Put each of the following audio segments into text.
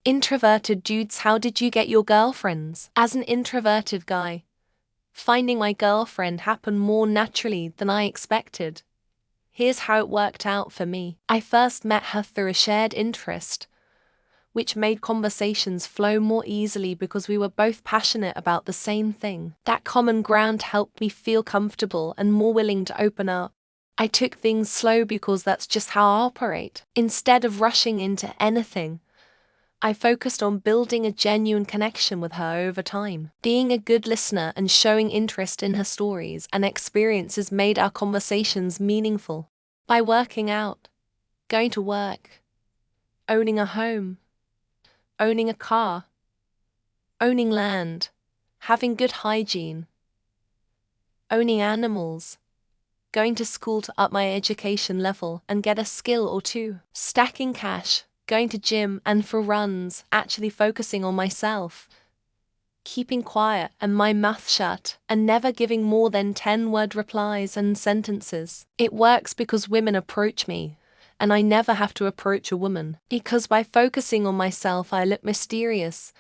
Introverted dudes, how did you get your girlfriends? As an introverted guy, finding my girlfriend happened more naturally than I expected. Here's how it worked out for me. I first met her through a shared interest, which made conversations flow more easily because we were both passionate about the same thing. That common ground helped me feel comfortable and more willing to open up. I took things slow because that's just how I operate. Instead of rushing into anything, I focused on building a genuine connection with her over time. Being a good listener and showing interest in her stories and experiences made our conversations meaningful. By working out, going to work, owning a home, owning a car, owning land, having good hygiene, owning animals, going to school to up my education level and get a skill or two, stacking cash, going to gym and for runs, actually focusing on myself, keeping quiet and my mouth shut, and never giving more than 10-word replies and sentences. It works because women approach me, and I never have to approach a woman. Because by focusing on myself I look mysterious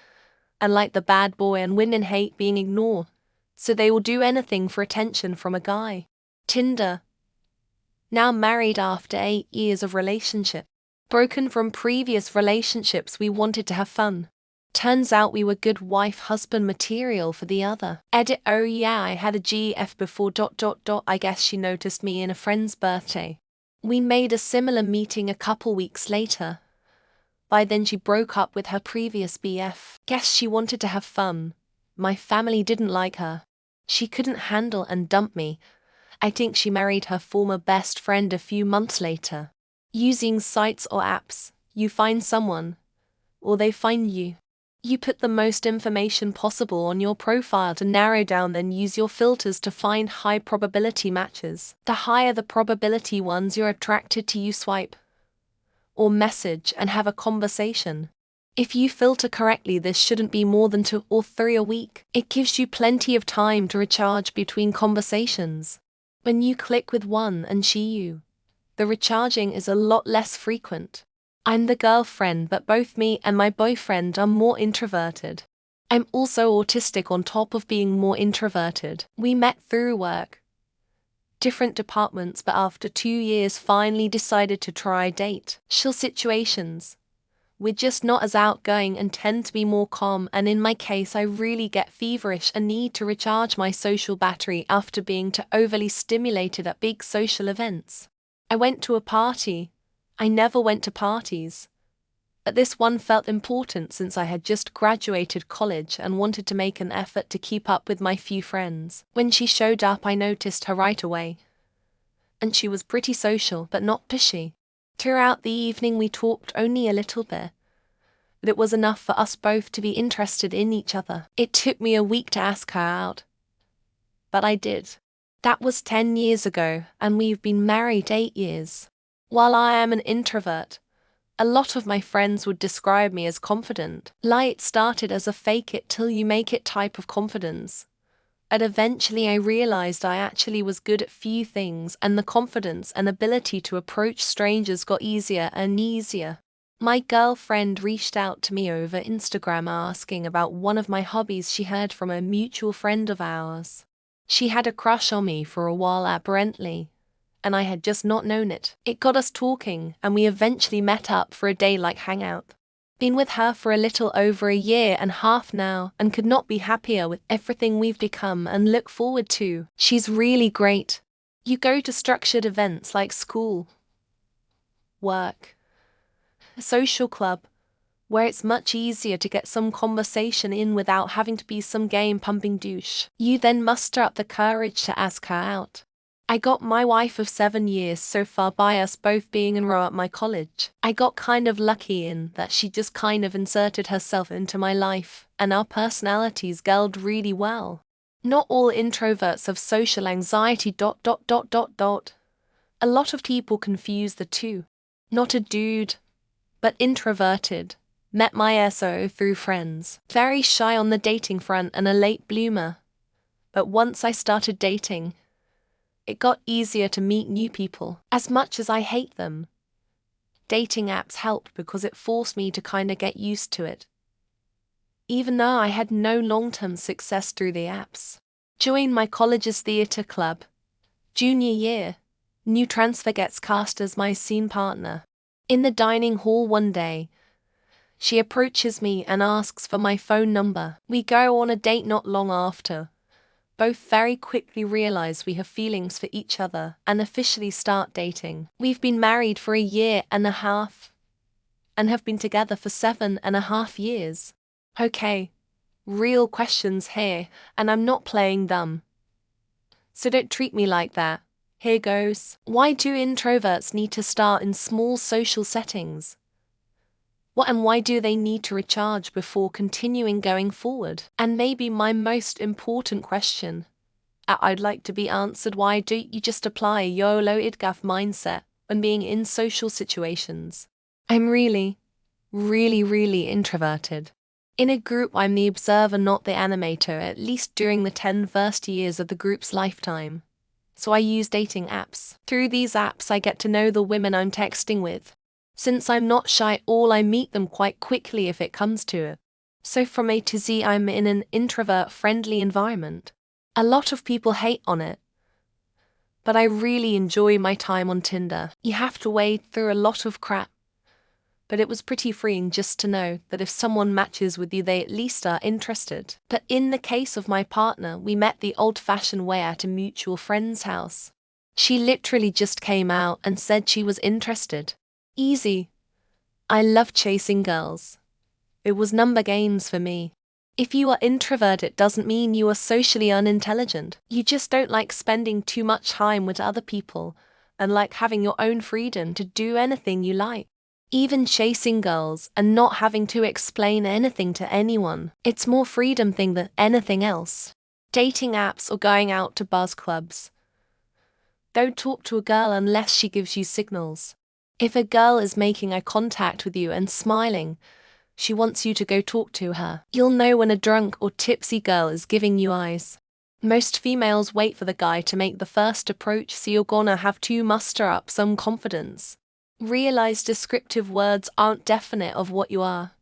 and like the bad boy, and women hate being ignored, so they will do anything for attention from a guy. Tinder. Now married after 8 years of relationship. Broken from previous relationships, we wanted to have fun. Turns out we were good wife-husband material for the other. Edit, oh yeah, I had a GF before ... I guess she noticed me in a friend's birthday. We made a similar meeting a couple weeks later. By then she broke up with her previous BF. Guess she wanted to have fun. My family didn't like her. She couldn't handle and dumped me. I think she married her former best friend a few months later. Using sites or apps, you find someone, or they find you. You put the most information possible on your profile to narrow down, then use your filters to find high probability matches. The higher the probability ones you're attracted to, you swipe or message and have a conversation. If you filter correctly, this shouldn't be more than 2 or 3 a week. It gives you plenty of time to recharge between conversations. When you click with one and the recharging is a lot less frequent. I'm the girlfriend, but both me and my boyfriend are more introverted. I'm also autistic on top of being more introverted. We met through work, different departments, but after 2 years finally decided to try date. Chill situations. We're just not as outgoing and tend to be more calm, and in my case I really get feverish and need to recharge my social battery after being too overly stimulated at big social events. I went to a party. I never went to parties, but this one felt important since I had just graduated college and wanted to make an effort to keep up with my few friends. When she showed up I noticed her right away, and she was pretty social but not pushy. Throughout the evening we talked only a little bit, but it was enough for us both to be interested in each other. It took me a week to ask her out, but I did. That was 10 years ago, and we've been married 8 years. While I am an introvert, a lot of my friends would describe me as confident. It started as a fake it till you make it type of confidence. And eventually I realized I actually was good at few things, and the confidence and ability to approach strangers got easier and easier. My girlfriend reached out to me over Instagram asking about one of my hobbies she heard from a mutual friend of ours. She had a crush on me for a while apparently, and I had just not known it. It got us talking, and we eventually met up for a day-like hangout. Been with her for a little over 1.5 years now, and could not be happier with everything we've become and look forward to. She's really great. You go to structured events like school, work, a social club, where it's much easier to get some conversation in without having to be some game-pumping douche. You then muster up the courage to ask her out. I got my wife of 7 years so far by us both being enrolled at my college. I got kind of lucky in that she just kind of inserted herself into my life, and our personalities gelled really well. Not all introverts have social anxiety ... A lot of people confuse the two. Not a dude, but introverted. Met my SO through friends. Very shy on the dating front and a late bloomer. But once I started dating, it got easier to meet new people. As much as I hate them, dating apps helped because it forced me to kinda get used to it, even though I had no long-term success through the apps. Joined my college's theatre club. Junior year, new transfer gets cast as my scene partner. In the dining hall one day, she approaches me and asks for my phone number. We go on a date not long after. Both very quickly realize we have feelings for each other and officially start dating. We've been married for 1.5 years and have been together for 7.5 years. Okay, real questions here, and I'm not playing dumb. So don't treat me like that. Here goes. Why do introverts need to start in small social settings? What and why do they need to recharge before continuing going forward? And maybe my most important question, I'd like to be answered, why don't you just apply a YOLO IDGAF mindset when being in social situations? I'm really introverted. In a group, I'm the observer, not the animator, at least during the 10 first years of the group's lifetime. So I use dating apps. Through these apps, I get to know the women I'm texting with. Since I'm not shy, I meet them quite quickly if it comes to it. So from A to Z, I'm in an introvert-friendly environment. A lot of people hate on it, but I really enjoy my time on Tinder. You have to wade through a lot of crap, but it was pretty freeing just to know that if someone matches with you, they at least are interested. But in the case of my partner, we met the old-fashioned way at a mutual friend's house. She literally just came out and said she was interested. Easy. I love chasing girls. It was number games for me. If you are introverted, it doesn't mean you are socially unintelligent. You just don't like spending too much time with other people and like having your own freedom to do anything you like. Even chasing girls and not having to explain anything to anyone. It's more freedom thing than anything else. Dating apps or going out to buzz clubs. Don't talk to a girl unless she gives you signals. If a girl is making eye contact with you and smiling, she wants you to go talk to her. You'll know when a drunk or tipsy girl is giving you eyes. Most females wait for the guy to make the first approach, so you're gonna have to muster up some confidence. Realize descriptive words aren't definite of what you are.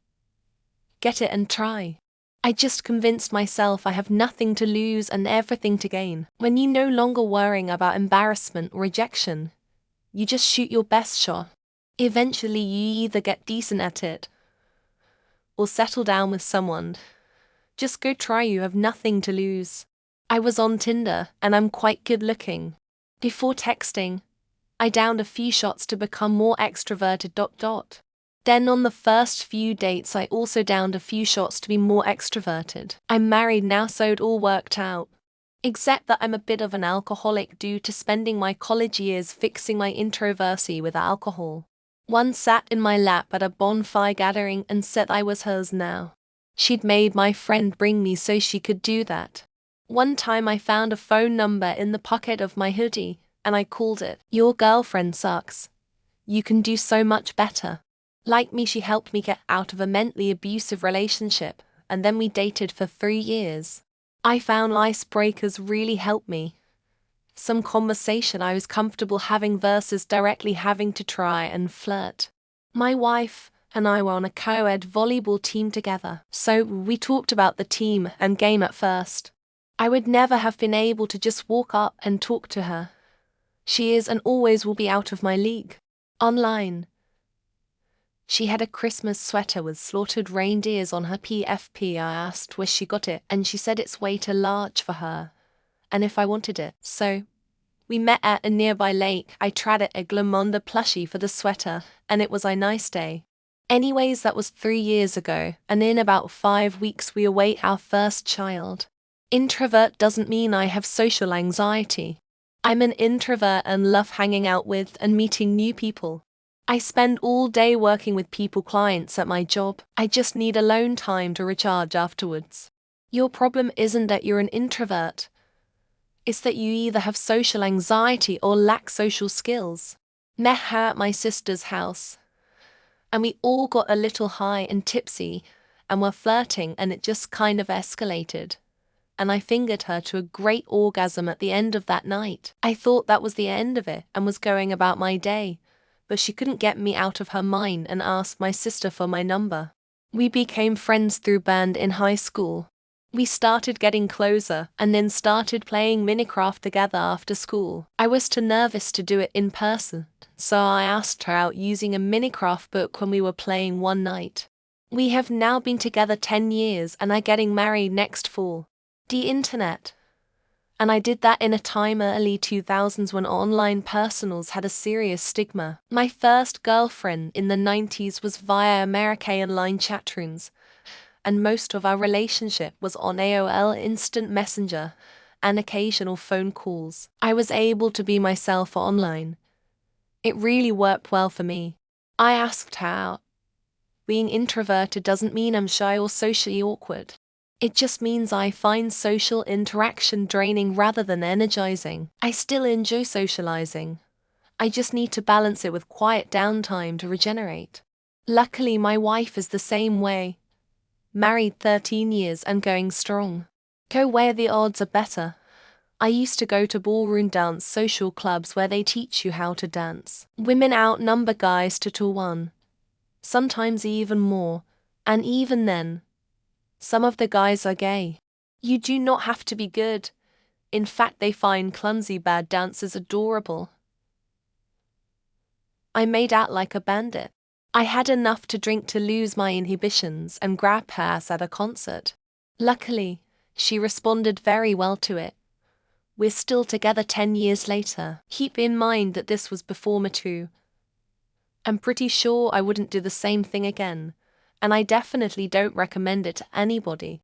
Get it and try. I just convinced myself I have nothing to lose and everything to gain. When you no longer worrying about embarrassment or rejection, you just shoot your best shot. Eventually you either get decent at it or settle down with someone. Just go try, you have nothing to lose. I was on Tinder and I'm quite good looking. Before texting, I downed a few shots to become more extroverted. Then on the first few dates I also downed a few shots to be more extroverted. I'm married now, so it all worked out. Except that I'm a bit of an alcoholic due to spending my college years fixing my introversy with alcohol. One sat in my lap at a bonfire gathering and said I was hers now. She'd made my friend bring me so she could do that. One time I found a phone number in the pocket of my hoodie, and I called it. Your girlfriend sucks. You can do so much better. Like me, she helped me get out of a mentally abusive relationship, and then we dated for 3 years. I found icebreakers really helped me. Some conversation I was comfortable having versus directly having to try and flirt. My wife and I were on a co-ed volleyball team together, so we talked about the team and game at first. I would never have been able to just walk up and talk to her. She is and always will be out of my league. Online. She had a Christmas sweater with slaughtered reindeers on her PFP. I asked where she got it, and she said it's way too large for her, and if I wanted it. So, we met at a nearby lake. I traded a Glamonda plushie for the sweater, and it was a nice day. Anyways, that was 3 years ago, and in about 5 weeks we await our first child. Introvert doesn't mean I have social anxiety. I'm an introvert and love hanging out with and meeting new people. I spend all day working with clients at my job. I just need alone time to recharge afterwards. Your problem isn't that you're an introvert. It's that you either have social anxiety or lack social skills. Met her at my sister's house, and we all got a little high and tipsy, and were flirting, and it just kind of escalated. And I fingered her to a great orgasm at the end of that night. I thought that was the end of it and was going about my day. but she couldn't get me out of her mind and asked my sister for my number. We became friends through band in high school. We started getting closer and then started playing Minecraft together after school. I was too nervous to do it in person, so I asked her out using a Minecraft book when we were playing one night. We have now been together 10 years and are getting married next fall. The internet. And I did that in a time early 2000s when online personals had a serious stigma. My first girlfriend in the 90s was via American online chat rooms, and most of our relationship was on AOL Instant Messenger and occasional phone calls. I was able to be myself online. It really worked well for me. I asked her out. Being introverted doesn't mean I'm shy or socially awkward. It just means I find social interaction draining rather than energizing. I still enjoy socializing. I just need to balance it with quiet downtime to regenerate. Luckily, my wife is the same way. Married 13 years and going strong. Go where the odds are better. I used to go to ballroom dance social clubs where they teach you how to dance. Women outnumber guys 2-to-1. Sometimes even more. And even then, some of the guys are gay. You do not have to be good. In fact, they find clumsy bad dancers adorable. I made out like a bandit. I had enough to drink to lose my inhibitions and grab her ass at a concert. Luckily, she responded very well to it. We're still together 10 years later. Keep in mind that this was before Me Too. I'm pretty sure I wouldn't do the same thing again, and I definitely don't recommend it to anybody.